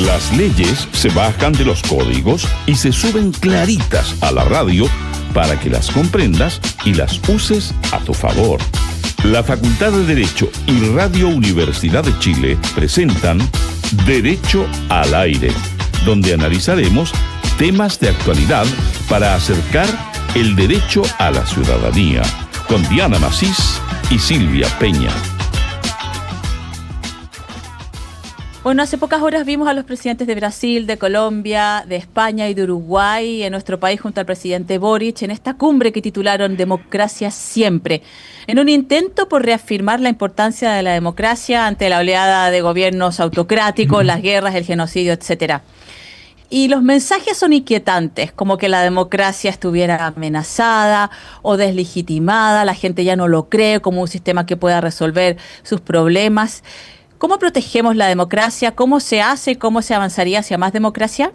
Las leyes se bajan de los códigos y se suben claritas a la radio para que las comprendas y las uses a tu favor. La Facultad de Derecho y Radio Universidad de Chile presentan Derecho al Aire, donde analizaremos temas de actualidad para acercar el derecho a la ciudadanía, con Diana Masís y Silvia Peña. Bueno, hace pocas horas vimos a los presidentes de Brasil, de Colombia, de España y de Uruguay en nuestro país junto al presidente Boric en esta cumbre que titularon Democracia Siempre, en un intento por reafirmar la importancia de la democracia ante la oleada de gobiernos autocráticos, las guerras, el genocidio, etcétera. Y los mensajes son inquietantes, como que la democracia estuviera amenazada o deslegitimada, la gente ya no lo cree como un sistema que pueda resolver sus problemas. ¿Cómo protegemos la democracia? ¿Cómo se hace? ¿Cómo se avanzaría hacia más democracia?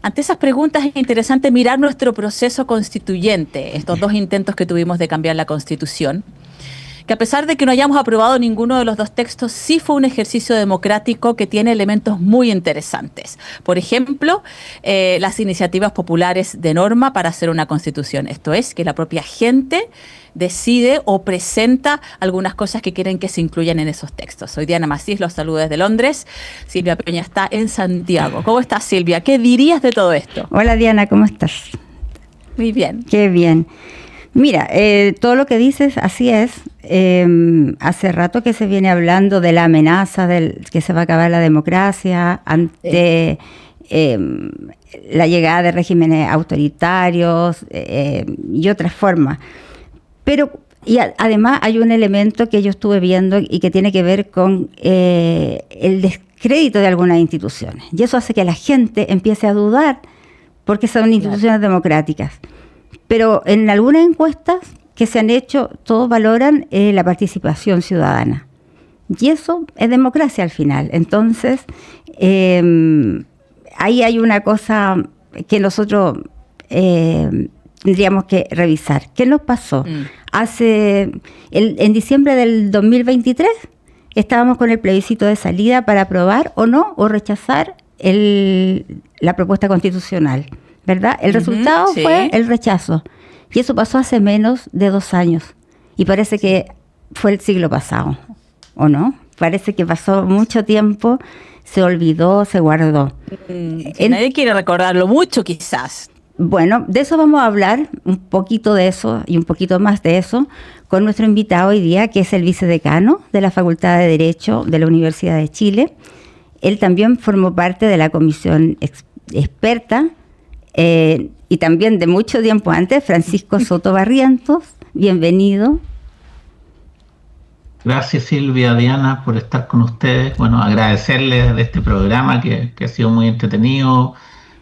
Ante esas preguntas es interesante mirar nuestro proceso constituyente, estos dos intentos que tuvimos de cambiar la Constitución, que a pesar de que no hayamos aprobado ninguno de los dos textos, sí fue un ejercicio democrático que tiene elementos muy interesantes. Por ejemplo, las iniciativas populares de norma para hacer una Constitución. Esto es, que la propia gente decide o presenta algunas cosas que quieren que se incluyan en esos textos. Soy Diana Masís, los saludo desde Londres. Silvia Peña está en Santiago. ¿Cómo estás, Silvia? ¿Qué dirías de todo esto? Hola, Diana, ¿cómo estás? Muy bien. Qué bien. Mira, todo lo que dices, así es. Hace rato que se viene hablando de la amenaza que se va a acabar la democracia ante la llegada de regímenes autoritarios y otras formas. Pero además hay un elemento que yo estuve viendo y que tiene que ver con el descrédito de algunas instituciones. Y eso hace que la gente empiece a dudar porque son instituciones democráticas. Pero en algunas encuestas que se han hecho, todos valoran la participación ciudadana. Y eso es democracia al final. Entonces, ahí hay una cosa que nosotros tendríamos que revisar. ¿Qué nos pasó? En diciembre del 2023 estábamos con el plebiscito de salida para aprobar o no, o rechazar la propuesta constitucional, ¿verdad? El resultado fue el rechazo. Y eso pasó hace menos de 2 años. Y parece que fue el siglo pasado, ¿o no? Parece que pasó mucho tiempo, se olvidó, se guardó. Nadie quiere recordarlo mucho, quizás. Bueno, de eso vamos a hablar, un poquito de eso y un poquito más de eso, con nuestro invitado hoy día, que es el vicedecano de la Facultad de Derecho de la Universidad de Chile. Él también formó parte de la comisión experta, y también de mucho tiempo antes, Francisco Soto Barrientos. Bienvenido. Gracias, Silvia, Diana, por estar con ustedes. Bueno, agradecerles de este programa que ha sido muy entretenido.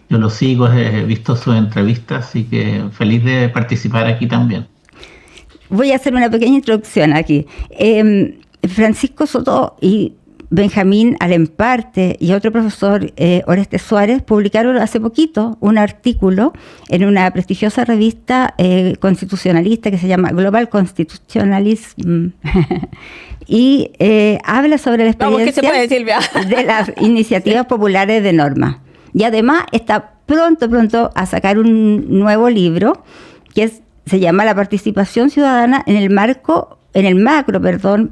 Yo lo sigo, he visto sus entrevistas, así que feliz de participar aquí también. Voy a hacer una pequeña introducción aquí. Francisco Soto y Benjamín Alemparte y otro profesor, Oreste Suárez, publicaron hace poquito un artículo en una prestigiosa revista constitucionalista que se llama Global Constitutionalism y habla sobre la experiencia de las iniciativas populares de norma. Y además está pronto a sacar un nuevo libro que se llama La participación ciudadana en el macro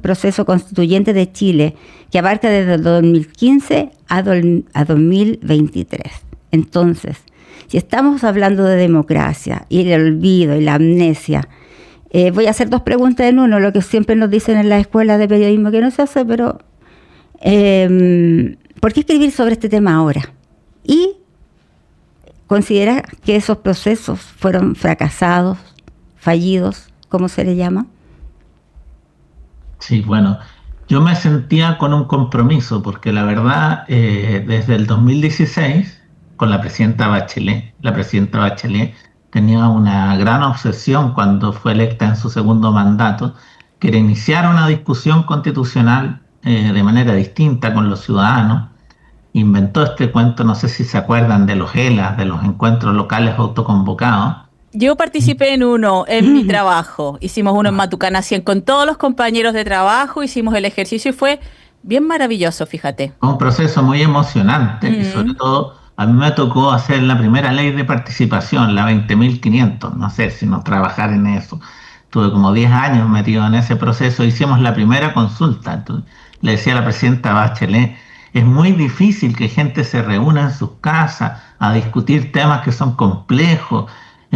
proceso constituyente de Chile, que abarca desde el 2015 a 2023. Entonces, si estamos hablando de democracia y el olvido y la amnesia, voy a hacer 2 preguntas en uno, lo que siempre nos dicen en la escuela de periodismo que no se hace, pero ¿por qué escribir sobre este tema ahora? Y considera que esos procesos fueron fracasados, fallidos, ¿cómo se le llama? Sí, bueno, yo me sentía con un compromiso, porque la verdad, desde el 2016, con la presidenta Bachelet tenía una gran obsesión cuando fue electa en su segundo mandato, que era iniciar una discusión constitucional de manera distinta con los ciudadanos. Inventó este cuento, no sé si se acuerdan, de los ELA, de los encuentros locales autoconvocados. Yo participé en uno en mi trabajo. Hicimos uno en Matucana 100 con todos los compañeros de trabajo, hicimos el ejercicio y fue bien maravilloso, fíjate. Fue un proceso muy emocionante y sobre todo a mí me tocó hacer la primera ley de participación, la 20.500, no sé si no trabajar en eso. Tuve como 10 años metido en ese proceso, hicimos la primera consulta. Entonces, le decía a la presidenta Bachelet, es muy difícil que gente se reúna en sus casas a discutir temas que son complejos.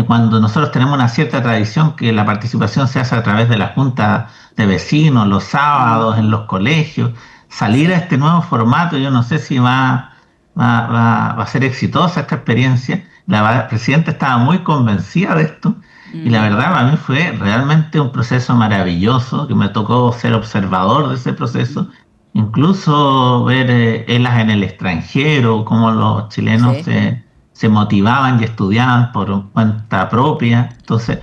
Cuando nosotros tenemos una cierta tradición que la participación se hace a través de la junta de vecinos, los sábados, en los colegios, salir a este nuevo formato, yo no sé si va a ser exitosa esta experiencia. La presidenta estaba muy convencida de esto y la verdad para mí fue realmente un proceso maravilloso, que me tocó ser observador de ese proceso, incluso ver ELAs en el extranjero, cómo los chilenos se motivaban y estudiaban por cuenta propia. Entonces,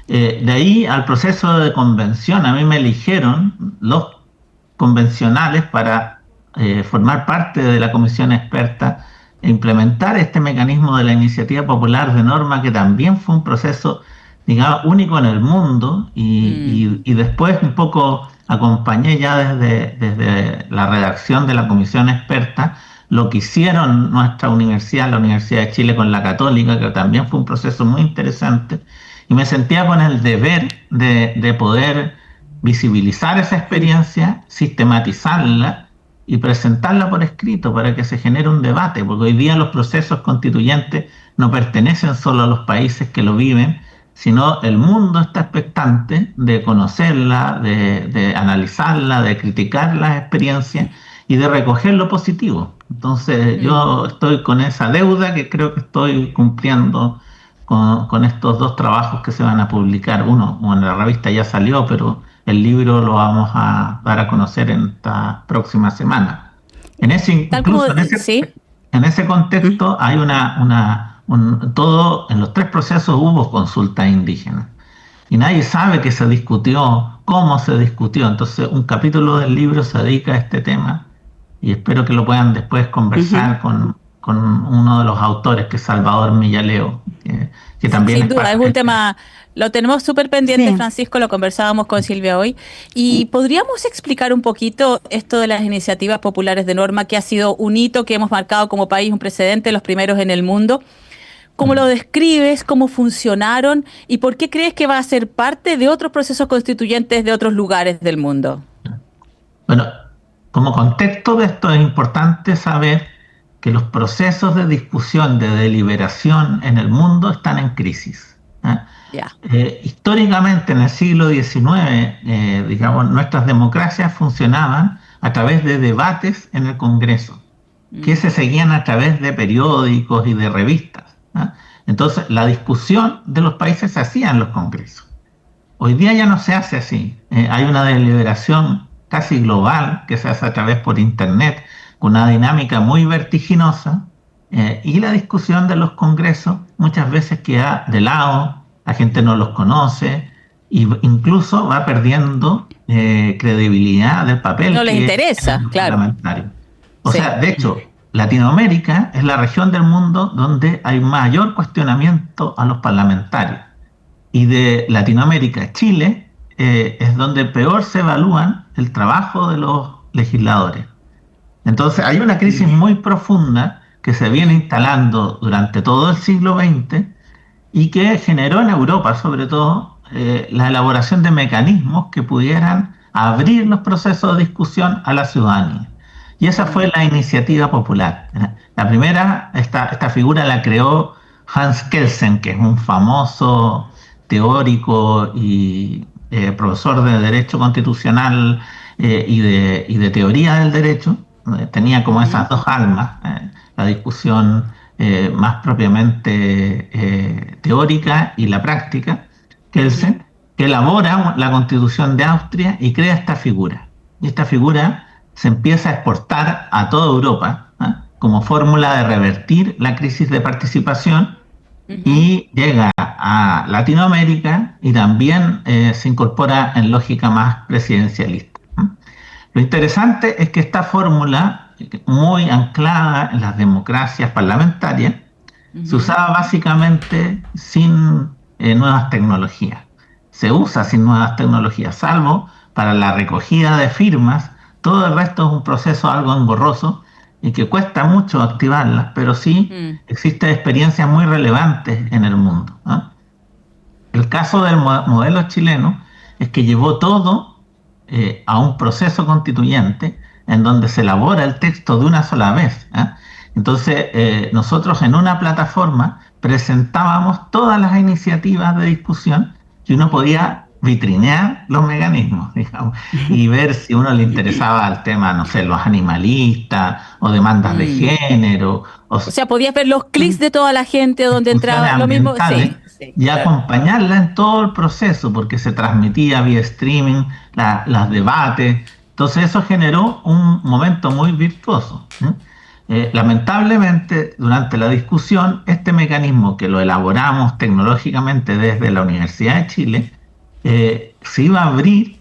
de ahí al proceso de convención, a mí me eligieron los convencionales para formar parte de la comisión experta e implementar este mecanismo de la iniciativa popular de norma, que también fue un proceso, digamos, único en el mundo, y después un poco acompañé ya desde la redacción de la comisión experta lo que hicieron nuestra universidad, la Universidad de Chile con la Católica, que también fue un proceso muy interesante, y me sentía con el deber de poder visibilizar esa experiencia, sistematizarla y presentarla por escrito para que se genere un debate, porque hoy día los procesos constituyentes no pertenecen solo a los países que lo viven, sino el mundo está expectante de conocerla, de analizarla, de criticar las experiencias y de recoger lo positivo. Entonces yo estoy con esa deuda que creo que estoy cumpliendo con estos dos trabajos que se van a publicar. Uno, bueno, la revista ya salió, pero el libro lo vamos a dar a conocer en esta próxima semana. En ese contexto hay en los tres procesos hubo consultas indígenas y nadie sabe qué se discutió, cómo se discutió. Entonces un capítulo del libro se dedica a este tema y espero que lo puedan después conversar con uno de los autores, que es Salvador Millaleo, que también sin duda, es un tema, lo tenemos súper pendiente, Francisco, lo conversábamos con Silvia hoy. Y podríamos explicar un poquito esto de las iniciativas populares de norma, que ha sido un hito que hemos marcado como país, un precedente, los primeros en el mundo. ¿Cómo lo describes? ¿Cómo funcionaron? ¿Y por qué crees que va a ser parte de otros procesos constituyentes de otros lugares del mundo? Bueno, como contexto de esto es importante saber que los procesos de discusión, de deliberación en el mundo están en crisis. Históricamente, en el siglo XIX, digamos, nuestras democracias funcionaban a través de debates en el Congreso, que se seguían a través de periódicos y de revistas. Entonces, la discusión de los países se hacía en los congresos. Hoy día ya no se hace así. Hay una deliberación casi global que se hace a través por Internet, con una dinámica muy vertiginosa, y la discusión de los congresos muchas veces queda de lado, la gente no los conoce, e incluso va perdiendo credibilidad del papel. No les interesa, claro. Parlamentario. O sea, de hecho, Latinoamérica es la región del mundo donde hay mayor cuestionamiento a los parlamentarios. Y de Latinoamérica, Chile es donde peor se evalúan el trabajo de los legisladores. Entonces hay una crisis muy profunda que se viene instalando durante todo el siglo XX y que generó en Europa, sobre todo, la elaboración de mecanismos que pudieran abrir los procesos de discusión a la ciudadanía. Y esa fue la iniciativa popular. La primera, esta figura la creó Hans Kelsen, que es un famoso teórico y profesor de Derecho Constitucional y de Teoría del Derecho. Tenía como esas dos almas, la discusión más propiamente teórica y la práctica. Kelsen, que elabora la Constitución de Austria y crea esta figura. Y esta figura se empieza a exportar a toda Europa como fórmula de revertir la crisis de participación, y llega a Latinoamérica y también se incorpora en lógica más presidencialista. Lo interesante es que esta fórmula, muy anclada en las democracias parlamentarias, se usaba básicamente sin nuevas tecnologías. Se usa sin nuevas tecnologías, salvo para la recogida de firmas Todo el resto es un proceso algo engorroso y que cuesta mucho activarlas, pero sí existen experiencias muy relevantes en el mundo, ¿no? El caso del modelo chileno es que llevó todo a un proceso constituyente en donde se elabora el texto de una sola vez, ¿eh? Entonces, nosotros en una plataforma presentábamos todas las iniciativas de discusión y uno podía vitrinear los mecanismos, digamos, y ver si a uno le interesaba el tema, no sé, los animalistas o demandas de género. O sea, podías ver los clics de toda la gente donde entraba lo mismo. Sí, y acompañarla en todo el proceso, porque se transmitía vía streaming las debates. Entonces eso generó un momento muy virtuoso, ¿eh? Lamentablemente, durante la discusión, este mecanismo que lo elaboramos tecnológicamente desde la Universidad de Chile, se iba a abrir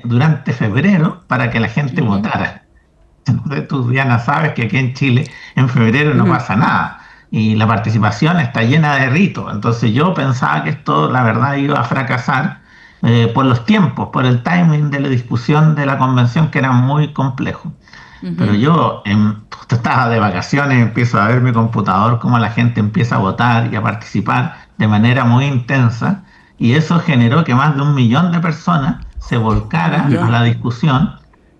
durante febrero para que la gente votara. Entonces tú, Diana, sabes que aquí en Chile en febrero no pasa nada y la participación está llena de ritos. Entonces yo pensaba que esto, la verdad, iba a fracasar por los tiempos, por el timing de la discusión de la convención, que era muy complejo. Pero yo estaba de vacaciones, empiezo a ver mi computador, cómo la gente empieza a votar y a participar de manera muy intensa, y eso generó que más de 1 millón de personas se volcaran a la discusión,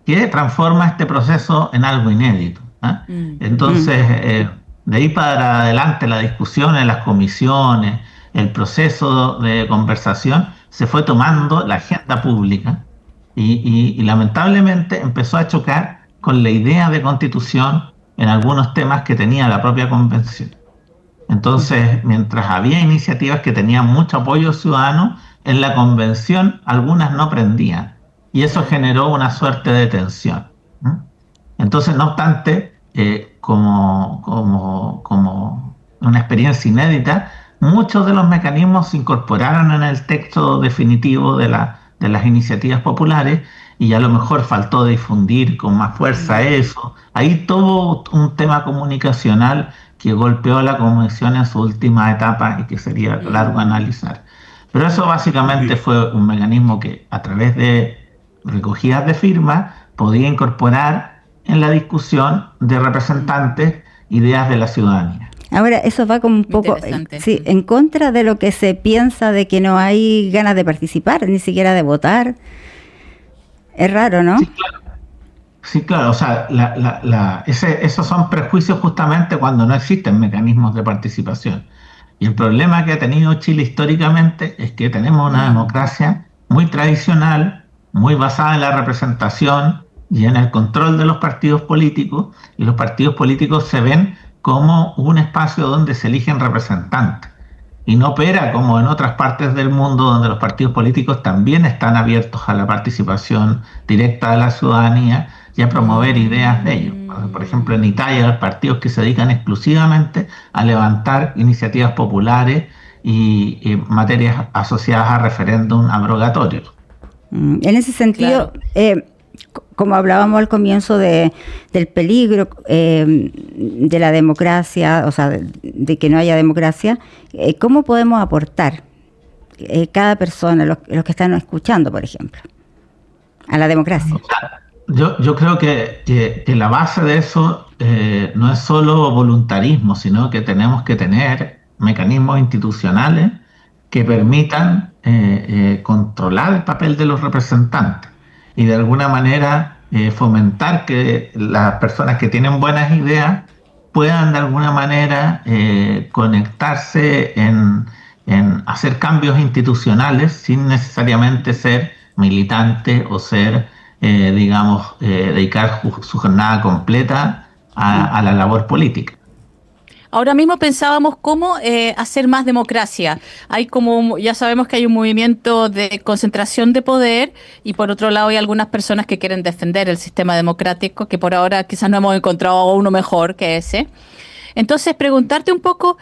que transforma este proceso en algo inédito, ¿eh? Entonces, de ahí para adelante, la discusión en las comisiones, el proceso de conversación, se fue tomando la agenda pública y lamentablemente empezó a chocar con la idea de constitución en algunos temas que tenía la propia convención. Entonces, mientras había iniciativas que tenían mucho apoyo ciudadano, en la convención algunas no prendían, y eso generó una suerte de tensión. Entonces, no obstante, como una experiencia inédita, muchos de los mecanismos se incorporaron en el texto definitivo de las iniciativas populares, y a lo mejor faltó difundir con más fuerza eso. Ahí todo un tema comunicacional que golpeó a la convención en su última etapa y que sería largo analizar. Pero eso básicamente fue un mecanismo que a través de recogidas de firmas podía incorporar en la discusión de representantes ideas de la ciudadanía. Ahora, eso va como un poco en contra de lo que se piensa de que no hay ganas de participar, ni siquiera de votar. Es raro, ¿no? Sí, claro. O sea, esos son prejuicios justamente cuando no existen mecanismos de participación. Y el problema que ha tenido Chile históricamente es que tenemos una democracia muy tradicional, muy basada en la representación y en el control de los partidos políticos, y los partidos políticos se ven como un espacio donde se eligen representantes. Y no opera como en otras partes del mundo donde los partidos políticos también están abiertos a la participación directa de la ciudadanía y a promover ideas de ellos. Por ejemplo, en Italia hay partidos que se dedican exclusivamente a levantar iniciativas populares y materias asociadas a referéndum abrogatorios. En ese sentido, como hablábamos al comienzo del peligro de la democracia, o sea, de que no haya democracia, ¿cómo podemos aportar cada persona, los que están escuchando, por ejemplo, a la democracia? Yo creo que la base de eso no es solo voluntarismo, sino que tenemos que tener mecanismos institucionales que permitan controlar el papel de los representantes y de alguna manera fomentar que las personas que tienen buenas ideas puedan de alguna manera conectarse en hacer cambios institucionales sin necesariamente ser militante o ser dedicar su jornada completa a la labor política. Ahora mismo pensábamos cómo hacer más democracia. Hay ya sabemos que hay un movimiento de concentración de poder y por otro lado hay algunas personas que quieren defender el sistema democrático, que por ahora quizás no hemos encontrado uno mejor que ese. Entonces, preguntarte un poco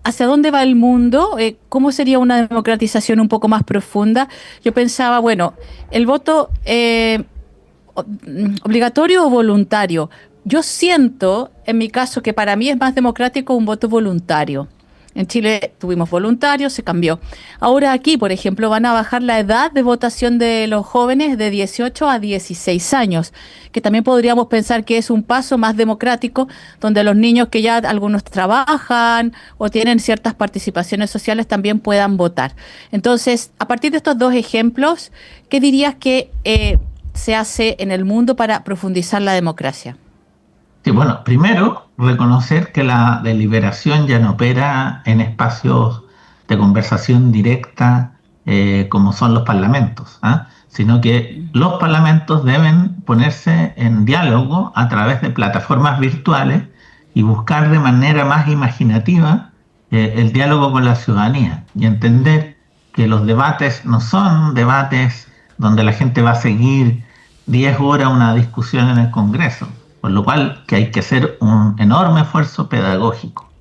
hacia dónde va el mundo, cómo sería una democratización un poco más profunda. Yo pensaba, bueno, el voto obligatorio o voluntario. Yo siento, en mi caso, que para mí es más democrático un voto voluntario. En Chile tuvimos voluntarios, se cambió. Ahora aquí, por ejemplo, van a bajar la edad de votación de los jóvenes de 18 a 16 años, que también podríamos pensar que es un paso más democrático, donde los niños que ya algunos trabajan o tienen ciertas participaciones sociales también puedan votar. Entonces, a partir de estos dos ejemplos, ¿qué dirías que se hace en el mundo para profundizar la democracia? Sí, bueno, primero reconocer que la deliberación ya no opera en espacios de conversación directa como son los parlamentos, sino que los parlamentos deben ponerse en diálogo a través de plataformas virtuales y buscar de manera más imaginativa el diálogo con la ciudadanía y entender que los debates no son debates donde la gente va a seguir 10 horas una discusión en el Congreso, por lo cual que hay que hacer un enorme esfuerzo pedagógico.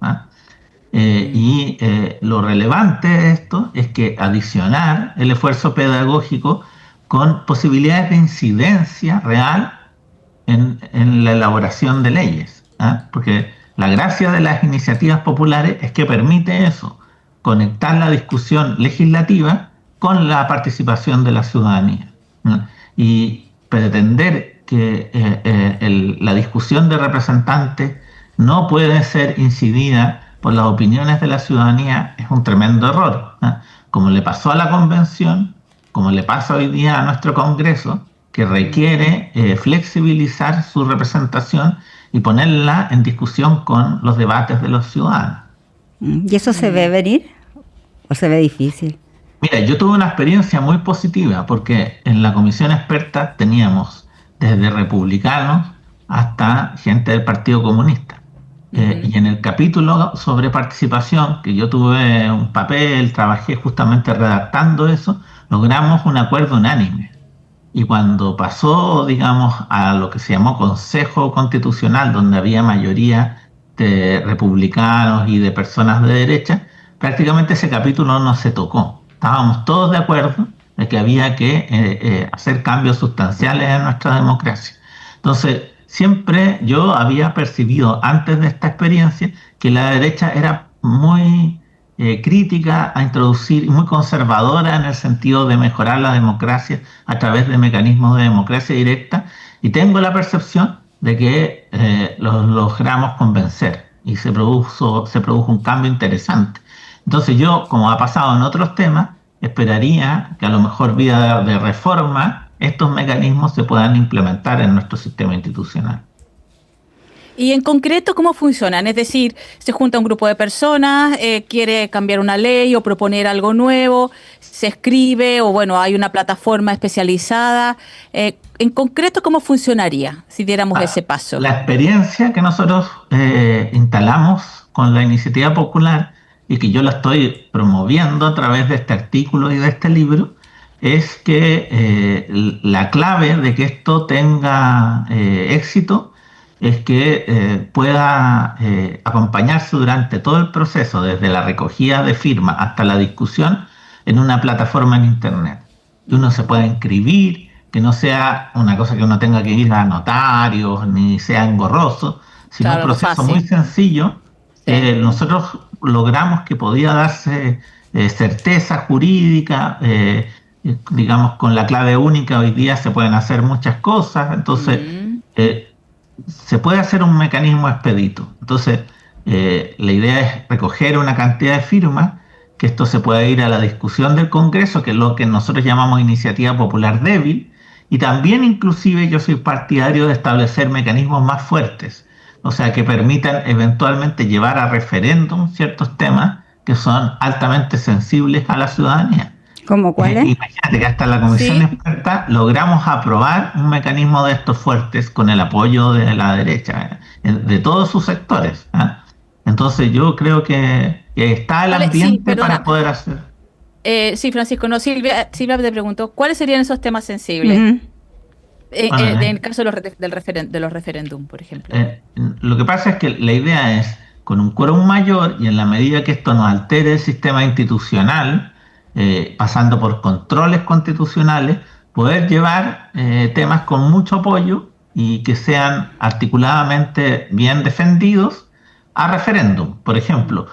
Lo relevante de esto es que adicionar el esfuerzo pedagógico con posibilidades de incidencia real en la elaboración de leyes, porque la gracia de las iniciativas populares es que permite eso, conectar la discusión legislativa con la participación de la ciudadanía, y pretender que la discusión de representantes no puede ser incidida por las opiniones de la ciudadanía es un tremendo error, como le pasó a la convención, como le pasa hoy día a nuestro Congreso, que requiere flexibilizar su representación y ponerla en discusión con los debates de los ciudadanos. ¿Y eso se ve venir o se ve difícil? Mira, yo tuve una experiencia muy positiva porque en la comisión experta teníamos desde republicanos hasta gente del Partido Comunista. Y en el capítulo sobre participación, que yo tuve un papel, trabajé justamente redactando eso, logramos un acuerdo unánime. Y cuando pasó, digamos, a lo que se llamó Consejo Constitucional, donde había mayoría de republicanos y de personas de derecha, prácticamente ese capítulo no se tocó. Estábamos todos de acuerdo de que había que hacer cambios sustanciales en nuestra democracia. Entonces, siempre yo había percibido antes de esta experiencia que la derecha era muy crítica a introducir, muy conservadora en el sentido de mejorar la democracia a través de mecanismos de democracia directa, y tengo la percepción de que los logramos convencer y se produjo un cambio interesante. Entonces yo, como ha pasado en otros temas, esperaría que a lo mejor vía de reforma estos mecanismos se puedan implementar en nuestro sistema institucional. Y en concreto, ¿cómo funcionan? Es decir, se junta un grupo de personas, quiere cambiar una ley o proponer algo nuevo, se escribe o bueno, hay una plataforma especializada. En concreto, ¿cómo funcionaría si diéramos ese paso? La experiencia que nosotros instalamos con la iniciativa popular y que yo la estoy promoviendo a través de este artículo y de este libro, es que la clave de que esto tenga éxito es que pueda acompañarse durante todo el proceso, desde la recogida de firmas hasta la discusión, en una plataforma en Internet. Que uno se pueda inscribir, que no sea una cosa que uno tenga que ir a notarios, ni sea engorroso, sino un proceso muy sencillo. Nosotros logramos que podía darse certeza jurídica, digamos, con la clave única hoy día se pueden hacer muchas cosas, entonces se puede hacer un mecanismo expedito. Entonces la idea es recoger una cantidad de firmas, que esto se pueda ir a la discusión del Congreso, que es lo que nosotros llamamos iniciativa popular débil, y también inclusive yo soy partidario de establecer mecanismos más fuertes, o sea, que permitan eventualmente llevar a referéndum ciertos temas que son altamente sensibles a la ciudadanía. ¿Cómo cuáles? Imagínate que hasta la comisión experta logramos aprobar un mecanismo de estos fuertes con el apoyo de la derecha, de todos sus sectores. Entonces yo creo que está el ambiente para poder hacer. Sí, Francisco, no, Silvia te preguntó, ¿cuáles serían esos temas sensibles? En el caso de los referéndum, por ejemplo. Lo que pasa es que la idea es, con un quórum mayor, y en la medida que esto no altere el sistema institucional, pasando por controles constitucionales, poder llevar temas con mucho apoyo y que sean articuladamente bien defendidos a referéndum. Por ejemplo,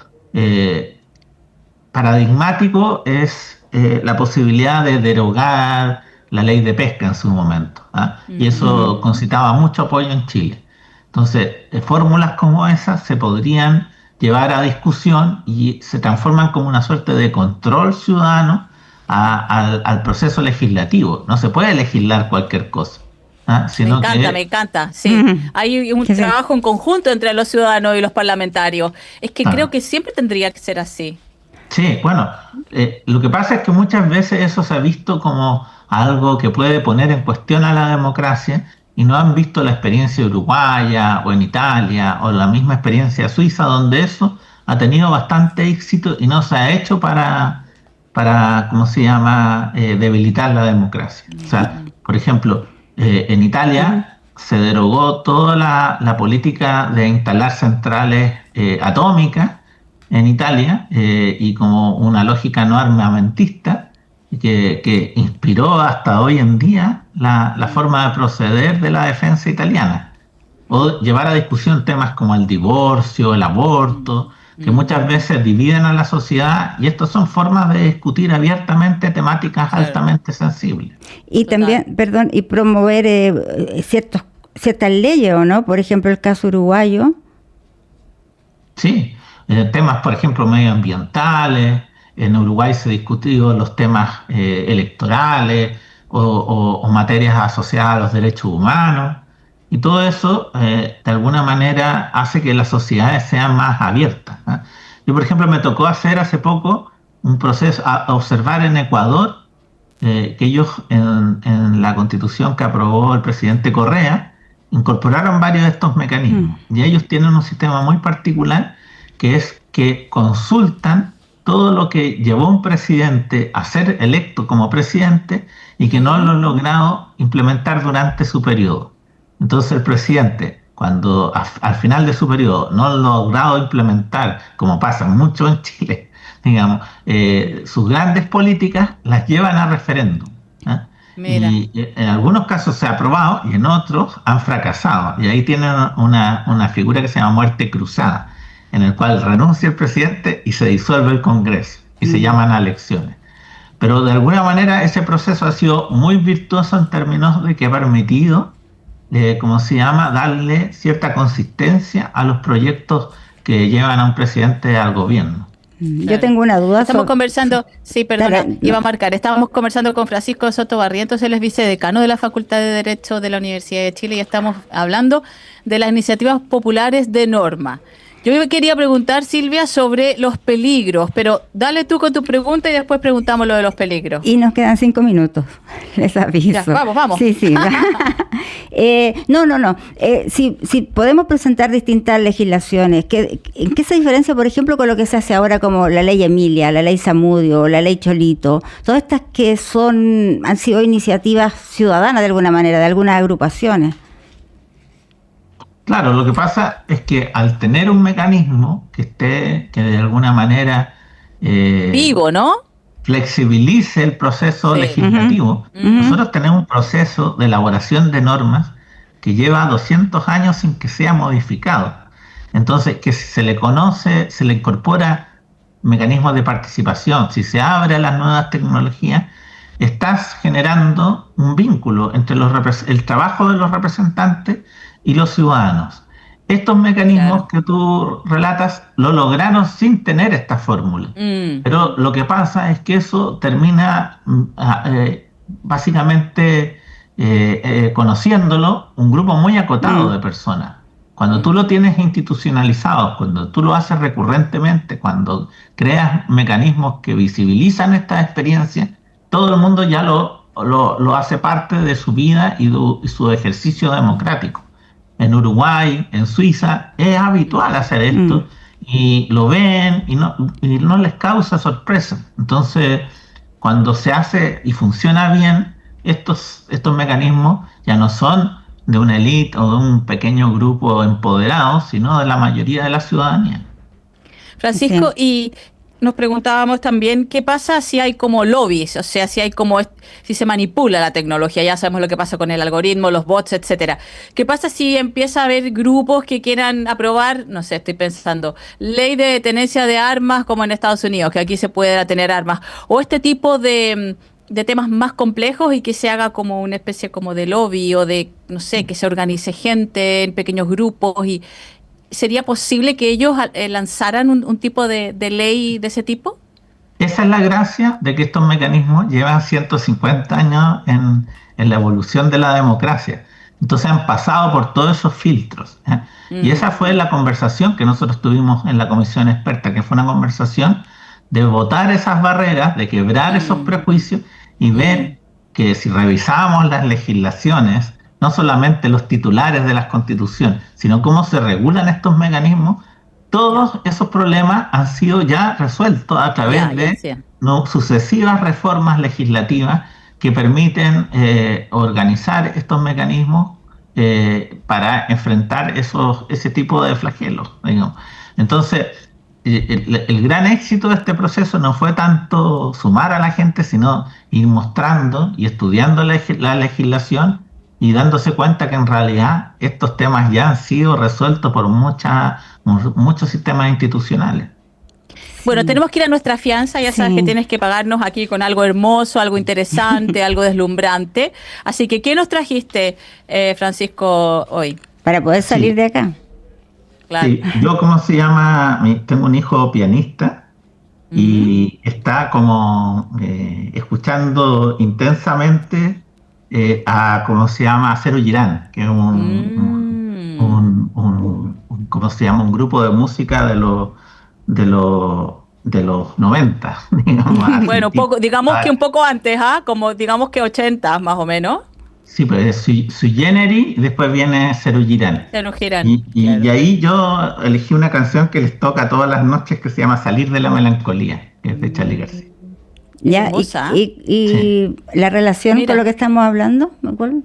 paradigmático es la posibilidad de derogar la ley de pesca en su momento, ¿ah? Y eso concitaba mucho apoyo en Chile. Entonces, fórmulas como esas se podrían llevar a discusión y se transforman como una suerte de control ciudadano al proceso legislativo. No se puede legislar cualquier cosa, ¿ah? Sino me encanta, sí. Hay un trabajo en conjunto entre los ciudadanos y los parlamentarios. Es que creo que siempre tendría que ser así. Sí, bueno, lo que pasa es que muchas veces eso se ha visto como algo que puede poner en cuestión a la democracia y no han visto la experiencia uruguaya o en Italia o la misma experiencia suiza, donde eso ha tenido bastante éxito y no se ha hecho para ¿cómo se llama?, debilitar la democracia. O sea, por ejemplo, en Italia se derogó toda la política de instalar centrales atómicas en Italia y como una lógica no armamentista que inspiró hasta hoy en día la forma de proceder de la defensa italiana, o llevar a discusión temas como el divorcio, el aborto, que muchas veces dividen a la sociedad, y estas son formas de discutir abiertamente temáticas altamente sensibles. Y también, perdón, y promover ciertas leyes, ¿o no? Por ejemplo, el caso uruguayo. Sí, temas, por ejemplo, medioambientales. En Uruguay se discutieron los temas electorales o materias asociadas a los derechos humanos. Y todo eso, de alguna manera, hace que las sociedades sean más abiertas, ¿eh? Yo, por ejemplo, me tocó hacer hace poco un proceso, observar en Ecuador, que ellos en la constitución que aprobó el presidente Correa, incorporaron varios de estos mecanismos. Y ellos tienen un sistema muy particular, que es que consultan todo lo que llevó un presidente a ser electo como presidente y que no lo ha logrado implementar durante su periodo. Entonces el presidente, cuando al final de su periodo no ha logrado implementar, como pasa mucho en Chile, digamos, sus grandes políticas las llevan a referéndum, ¿eh? Y en algunos casos se ha aprobado y en otros han fracasado. Y ahí tienen una figura que se llama muerte cruzada, en el cual renuncia el presidente y se disuelve el Congreso y se llaman a elecciones. Pero de alguna manera ese proceso ha sido muy virtuoso en términos de que ha permitido, ¿cómo se llama?, darle cierta consistencia a los proyectos que llevan a un presidente al gobierno. Yo tengo una duda. Estamos conversando, iba a marcar, estábamos conversando con Francisco Soto Barrientos, él es vicedecano de la Facultad de Derecho de la Universidad de Chile y estamos hablando de las iniciativas populares de norma. Yo me quería preguntar, Silvia, sobre los peligros, pero dale tú con tu pregunta y después preguntamos lo de los peligros. Y nos quedan 5 minutos, les aviso. Ya, vamos. Sí. No. Si podemos presentar distintas legislaciones, ¿en qué se diferencia, por ejemplo, con lo que se hace ahora como la ley Emilia, la ley Zamudio, la ley Cholito? Todas estas que han sido iniciativas ciudadanas de alguna manera, de algunas agrupaciones. Claro, lo que pasa es que al tener un mecanismo que de alguna manera vivo, ¿no?, flexibilice el proceso legislativo, nosotros tenemos un proceso de elaboración de normas que lleva 200 años sin que sea modificado. Entonces, que si se le conoce, se le incorpora mecanismos de participación, si se abre a las nuevas tecnologías, estás generando un vínculo entre el trabajo de los representantes y los ciudadanos. Estos mecanismos que tú relatas lo lograron sin tener esta fórmula. Pero lo que pasa es que eso termina básicamente conociéndolo un grupo muy acotado de personas. Cuando tú lo tienes institucionalizado, cuando tú lo haces recurrentemente, cuando creas mecanismos que visibilizan estas experiencias, todo el mundo ya lo hace parte de su vida y su ejercicio democrático. En Uruguay, en Suiza, es habitual hacer esto y lo ven y no les causa sorpresa. Entonces, cuando se hace y funciona bien, estos mecanismos ya no son de una élite o de un pequeño grupo empoderado, sino de la mayoría de la ciudadanía. Francisco, y nos preguntábamos también qué pasa si hay como lobbies, o sea, si se manipula la tecnología. Ya sabemos lo que pasa con el algoritmo, los bots, etcétera. ¿Qué pasa si empieza a haber grupos que quieran aprobar, no sé, estoy pensando, ley de tenencia de armas como en Estados Unidos, que aquí se puede tener armas, o este tipo de temas más complejos y que se haga como una especie como de lobby o de, no sé, que se organice gente en pequeños grupos y ¿sería posible que ellos lanzaran un tipo de ley de ese tipo? Esa es la gracia de que estos mecanismos llevan 150 años en la evolución de la democracia. Entonces han pasado por todos esos filtros. Y esa fue la conversación que nosotros tuvimos en la comisión experta, que fue una conversación de botar esas barreras, de quebrar esos prejuicios y ver que si revisábamos las legislaciones, no solamente los titulares de las constituciones, sino cómo se regulan estos mecanismos, todos esos problemas han sido ya resueltos a través de sucesivas reformas legislativas que permiten organizar estos mecanismos para enfrentar ese tipo de flagelos, digamos. Entonces, el gran éxito de este proceso no fue tanto sumar a la gente, sino ir mostrando y estudiando la legislación y dándose cuenta que en realidad estos temas ya han sido resueltos por muchos sistemas institucionales. Bueno, tenemos que ir a nuestra fianza, ya sabes que tienes que pagarnos aquí con algo hermoso, algo interesante, algo deslumbrante. Así que, ¿qué nos trajiste, Francisco, hoy? Para poder salir de acá. Claro. Sí, yo, ¿cómo se llama? Tengo un hijo pianista y está como escuchando intensamente a, ¿cómo se llama? A Serú Girán, que es ¿cómo se llama? Un grupo de música de los 90, digamos. Bueno, digamos que un poco antes, como digamos que 80 más o menos. Sí, pues Sui Generis y después viene Serú Girán. Serú Girán. Y ahí yo elegí una canción que les toca todas las noches que se llama Salir de la Melancolía, que es de Charly García. Ya, y la relación con lo que estamos hablando, ¿me acuerdo?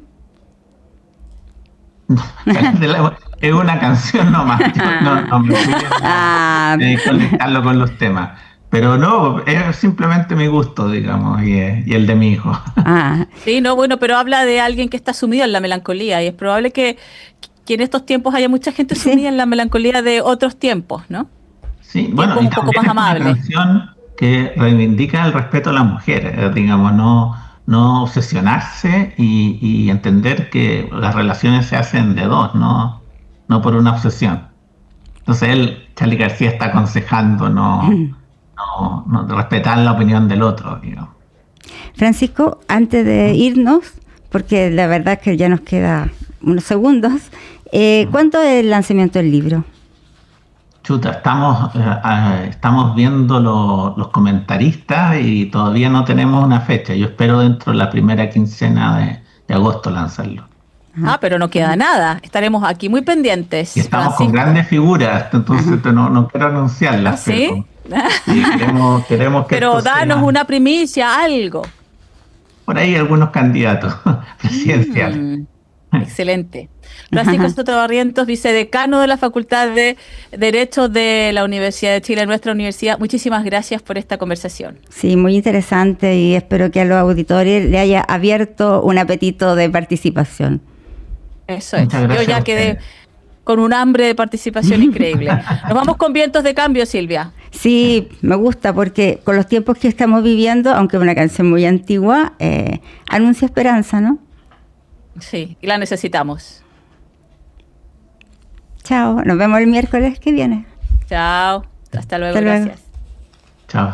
Es una canción nomás, no me piden conectarlo con los temas. Pero no, es simplemente mi gusto, digamos, y el de mi hijo. Sí, no, bueno, pero habla de alguien que está sumido en la melancolía y es probable que en estos tiempos haya mucha gente sumida en la melancolía de otros tiempos, ¿no? Sí, bueno, y un poco más amable. Una canción que reivindica el respeto a las mujeres, digamos, no obsesionarse y entender que las relaciones se hacen de dos, no por una obsesión. Entonces Charly García está aconsejando no respetar la opinión del otro, digamos. Francisco, antes de irnos, porque la verdad es que ya nos queda unos segundos, ¿cuándo es el lanzamiento del libro? Chuta, estamos viendo los comentaristas y todavía no tenemos una fecha. Yo espero dentro de la primera quincena de agosto lanzarlo. Pero no queda nada. Estaremos aquí muy pendientes. Y estamos con grandes figuras, entonces no quiero anunciarlas. ¿Sí? Queremos que pero danos una primicia, algo. Por ahí algunos candidatos presidenciales. Excelente. Francisco Soto Barrientos, vicedecano de la Facultad de Derecho de la Universidad de Chile, nuestra universidad. Muchísimas gracias por esta conversación. Sí, muy interesante y espero que a los auditores le haya abierto un apetito de participación. Eso es. Yo ya quedé con un hambre de participación increíble. Nos vamos con vientos de cambio, Silvia. Sí, me gusta porque con los tiempos que estamos viviendo, aunque es una canción muy antigua, anuncia esperanza, ¿no? Sí, y la necesitamos. Chao, nos vemos el miércoles que viene. Chao, hasta luego, gracias. Chao.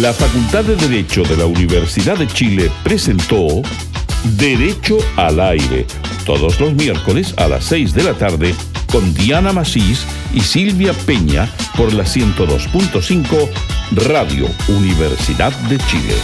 La Facultad de Derecho de la Universidad de Chile presentó Derecho al Aire, todos los miércoles a las 6 de la tarde con Diana Macís y Silvia Peña por la 102.5 Radio Universidad de Chile.